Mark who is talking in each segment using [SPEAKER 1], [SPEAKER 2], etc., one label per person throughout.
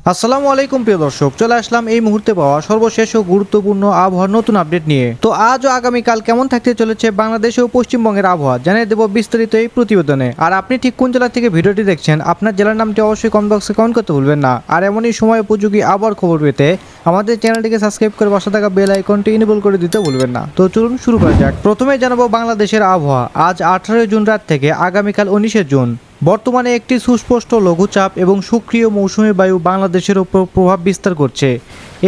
[SPEAKER 1] আসসালামু আলাইকুম প্রিয় দর্শক, চলে আসলাম এই মুহূর্তে পাওয়া সর্বশেষ ও গুরুত্বপূর্ণ আবহাওয়ার নতুন আপডেট নিয়ে। তো আজ ও আগামীকাল কেমন থাকতে চলেছে বাংলাদেশ ও পশ্চিমবঙ্গের আবহাওয়া জানিয়ে দেব বিস্তারিত এই প্রতিবেদনে। আর আপনি ঠিক কোন জেলা থেকে ভিডিওটি দেখছেন, আপনার জেলার নামটি অবশ্যই কমেন্ট বক্সে কমেন্ট করতে ভুলবেন না। আর এমনই সময় উপযোগী আবহাওয়ার খবর পেতে আমাদের চ্যানেলটিকে সাবস্ক্রাইব করে পাশে থাকা বেল আইকনটি ইনেবল করে দিতে ভুলবেন না। তো চলুন শুরু করা যাক। প্রথমে জানাবো বাংলাদেশের আবহাওয়া। আজ 18 জুন রাত থেকে আগামীকাল 19 জুন বর্তমানে একটি সুস্পষ্ট লঘুচাপ এবং সক্রিয় মৌসুমী বায়ু বাংলাদেশের উপর প্রভাব বিস্তার করছে।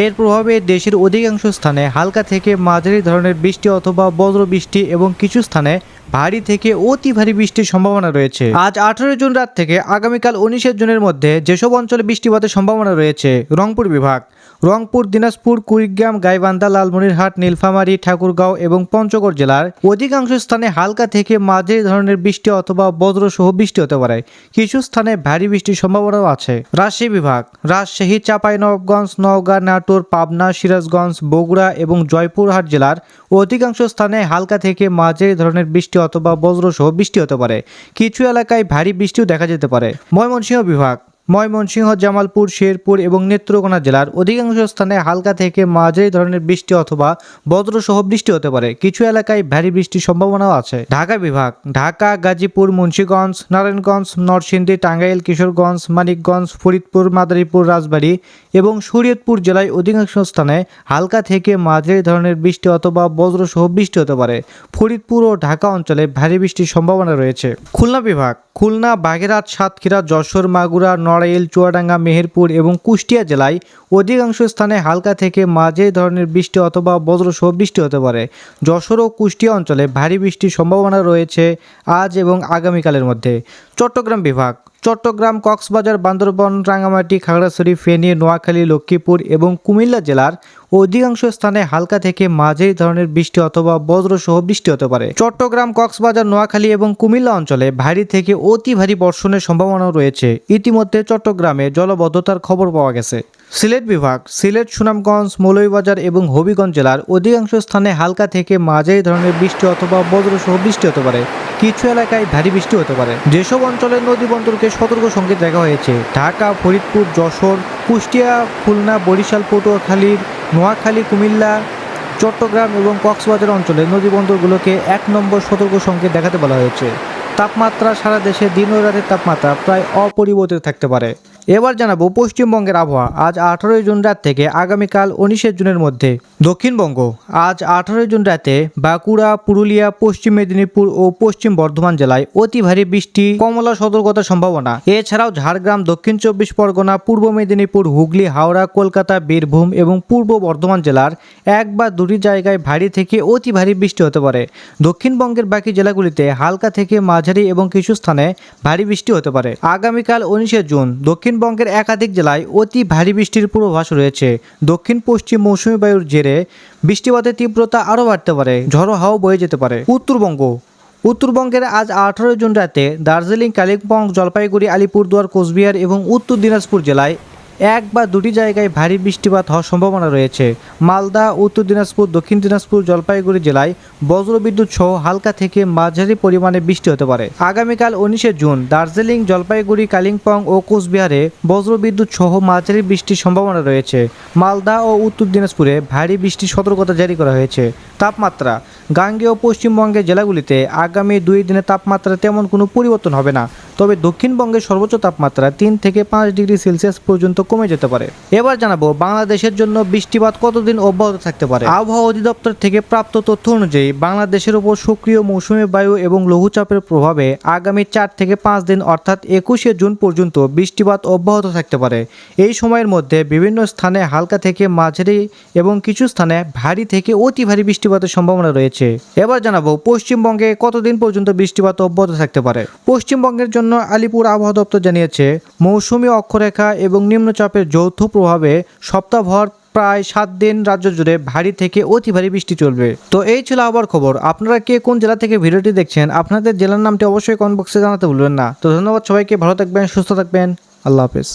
[SPEAKER 1] এর প্রভাবে দেশের অধিকাংশ স্থানে হালকা থেকে মাঝারি ধরনের বৃষ্টি অথবা বজ্র বৃষ্টি এবং কিছু স্থানে ভারী থেকে অতি ভারী বৃষ্টির সম্ভাবনা রয়েছে। আজ 18 জুন রাত থেকে আগামীকাল 19 জুনের মধ্যে যেসব অঞ্চলে বৃষ্টিপাতের সম্ভাবনা রয়েছে: রংপুর বিভাগ, রংপুর, দিনাজপুর, কুড়িগ্রাম, গাইবান্ধা, লালমনিরহাট, নীলফামারী, ঠাকুরগাঁও এবং পঞ্চগড় জেলার অধিকাংশ স্থানে হালকা থেকে মাঝারি ধরনের বৃষ্টি অথবা বজ্রসহ বৃষ্টি হতে পারে। কিছু স্থানে ভারী বৃষ্টির সম্ভাবনাও আছে। রাজশাহী বিভাগ, রাজশাহী, চাঁপাইনবাবগঞ্জ, নওগাঁ, নাটোর, পাবনা, সিরাজগঞ্জ, বগুড়া এবং জয়পুরহাট জেলার অধিকাংশ স্থানে হালকা থেকে মাঝারি ধরনের বৃষ্টি অথবা বজ্রসহ বৃষ্টি হতে পারে। কিছু এলাকায় ভারী বৃষ্টিও দেখা যেতে পারে। ময়মনসিংহ বিভাগ, ময়মনসিংহ, জামালপুর, শেরপুর এবং নেত্রকোনা জেলার অধিকাংশ স্থানে হালকা থেকে মাঝারি ধরনের বৃষ্টি অথবা বজ্রসহ বৃষ্টি হতে পারে। কিছু এলাকায় ভারী বৃষ্টির সম্ভাবনাও আছে। ঢাকা বিভাগ, ঢাকা, গাজীপুর, মুন্সিগঞ্জ, নারায়ণগঞ্জ, নরসিংদী, টাঙ্গাইল, কিশোরগঞ্জ, মানিকগঞ্জ, ফরিদপুর, মাদারীপুর, রাজবাড়ী এবং শরীয়তপুর জেলায় অধিকাংশ স্থানে হালকা থেকে মাঝারি ধরনের বৃষ্টি অথবা বজ্রসহ বৃষ্টি হতে পারে। ফরিদপুর ও ঢাকা অঞ্চলে ভারী বৃষ্টির সম্ভাবনা রয়েছে। খুলনা বিভাগ, খুলনা, বাগেরহাট, সাতক্ষীরা, যশোর, মাগুরা, নড়াইল, চুয়াডাঙ্গা, মেহেরপুর এবং কুষ্টিয়া জেলায় অধিকাংশ স্থানে হালকা থেকে মাঝারি ধরনের বৃষ্টি অথবা বজ্রসহ বৃষ্টি হতে পারে। যশোর ও কুষ্টিয়া অঞ্চলে ভারী বৃষ্টির সম্ভাবনা রয়েছে আজ এবং আগামীকালের মধ্যে। চট্টগ্রাম বিভাগ, চট্টগ্রাম, কক্সবাজার, বান্দরবান, রাঙ্গামাটি, খাগড়াছড়ি, ফেনী, নোয়াখালী, লক্ষ্মীপুর এবং কুমিল্লা জেলার অধিকাংশ স্থানে হালকা থেকে মাঝারি ধরনের বৃষ্টি অথবা বজ্রসহ বৃষ্টি হতে পারে। চট্টগ্রাম, কক্সবাজার, নোয়াখালী এবং কুমিল্লা অঞ্চলে ভারী থেকে অতি ভারী বর্ষণের সম্ভাবনাও রয়েছে। ইতিমধ্যে চট্টগ্রামে জলবদ্ধতার খবর পাওয়া গেছে। সিলেট বিভাগ, সিলেট, সুনামগঞ্জ, মৌলভীবাজার এবং হবিগঞ্জ জেলার অধিকাংশ স্থানে হালকা থেকে মাঝারি ধরনের বৃষ্টি অথবা বজ্রসহ বৃষ্টি হতে পারে। কিছু এলাকায় ভারী বৃষ্টি হতে পারে। যেসব অঞ্চলে নদী বন্দরকে সতর্ক সংকেত দেখা হয়েছে: ঢাকা, ফরিদপুর, যশোর, কুষ্টিয়া, খুলনা, বরিশাল, পটুয়াখালী, নোয়াখালী, কুমিল্লা, চট্টগ্রাম এবং কক্সবাজার অঞ্চলে নদী বন্দরগুলোকে 1 নম্বর সতর্ক সংকেত দেখাতে বলা হয়েছে। তাপমাত্রা সারা দেশে দিন ও রাতের তাপমাত্রা প্রায় অপরিবর্তিত থাকতে পারে। এবার জানাবো পশ্চিমবঙ্গের আবহাওয়া। আজ 18 জুন রাত থেকে আগামীকাল 19 জুনের মধ্যে দক্ষিণবঙ্গ, আজ 18 জুন রাতে বাঁকুড়া, পুরুলিয়া, পশ্চিম মেদিনীপুর ও পশ্চিম বর্ধমান জেলায় অতি ভারী বৃষ্টি, কমলা সতর্কতার সম্ভাবনা। এছাড়াও ঝাড়গ্রাম, দক্ষিণ 24 পরগনা, পূর্ব মেদিনীপুর, হুগলি, হাওড়া, কলকাতা, বীরভূম এবং পূর্ব বর্ধমান জেলার 1 বা 2টি জায়গায় ভারী থেকে অতি ভারী বৃষ্টি হতে পারে। দক্ষিণবঙ্গের বাকি জেলাগুলিতে হালকা থেকে মাঝারি এবং কিছু স্থানে ভারী বৃষ্টি হতে পারে। আগামীকাল 19 জুন দক্ষিণবঙ্গের একাধিক জেলায় অতি ভারী বৃষ্টির পূর্বাভাস রয়েছে। দক্ষিণ পশ্চিম মৌসুমী বায়ুর জেরে বৃষ্টিপাতের তীব্রতা আরও বাড়তে পারে, ঝড়ো হাওয়া বয়ে যেতে পারে। উত্তরবঙ্গের আজ 18 জুন রাতে দার্জিলিং, কালিম্পং, জলপাইগুড়ি, আলিপুরদুয়ার, কোচবিহার এবং উত্তর দিনাজপুর জেলায় 1 বা 2টি জায়গায় ভারী বৃষ্টিপাত হওয়ার সম্ভাবনা রয়েছে। মালদা, উত্তর দিনাজপুর, দক্ষিণ দিনাজপুর, জলপাইগুড়ি জেলায় বজ্রবিদ্যুৎ সহ হালকা থেকে মাঝারি পরিমাণে বৃষ্টি হতে পারে। আগামীকাল 19 জুন দার্জিলিং, জলপাইগুড়ি, কালিম্পং ও কোচবিহারে বজ্রবিদ্যুৎ সহ মাঝারি বৃষ্টির সম্ভাবনা রয়েছে। মালদা ও উত্তর দিনাজপুরে ভারী বৃষ্টির সতর্কতা জারি করা হয়েছে। তাপমাত্রা, গাঙ্গেয় পশ্চিমবঙ্গের জেলাগুলিতে আগামী 2 দিনে তাপমাত্রা তেমন কোনো পরিবর্তন হবে না, তবে দক্ষিণবঙ্গের সর্বোচ্চ তাপমাত্রা 3 থেকে 5 ডিগ্রি সেলসিয়াস পর্যন্ত কমে যেতে পারে। এবার জানাবো বাংলাদেশের জন্য বৃষ্টিপাত কতদিন অব্যাহত থাকতে পারে। আবহাওয়া অধিদপ্তর থেকে প্রাপ্ত তথ্য অনুযায়ী বাংলাদেশের উপর সক্রিয় মৌসুমী বায়ু এবং লঘুচাপের প্রভাবে আগামী 4 থেকে 5 দিন অর্থাৎ 21 জুন পর্যন্ত বৃষ্টিপাত অব্যাহত থাকতে পারে। এই সময়ের মধ্যে বিভিন্ন স্থানে হালকা থেকে মাঝারি এবং কিছু স্থানে ভারী থেকে অতি ভারী বৃষ্টিপাতের সম্ভাবনা রয়েছে। এবার জানাবো পশ্চিমবঙ্গে কতদিন পর্যন্ত বৃষ্টিপাত অব্যাহত থাকতে পারে। পশ্চিমবঙ্গের জন্য আলিপুর আবহাওয়া দপ্তর জানিয়েছে, মৌসুমী অক্ষরেখা এবং নিম্নচাপের যৌথ প্রভাবে সপ্তাহভর প্রায় 7 দিন রাজ্য জুড়ে ভারী থেকে অতি ভারী বৃষ্টি চলবে। তো এই ছিল আবহাওয়ার খবর। আপনারা কে কোন জেলা থেকে ভিডিওটি দেখছেন, আপনাদের জেলার নামটি অবশ্যই কমেন্ট বক্সে জানাতে ভুলবেন না। তো ধন্যবাদ সবাইকে, ভালো থাকবেন, সুস্থ থাকবেন, আল্লাহ হাফেজ।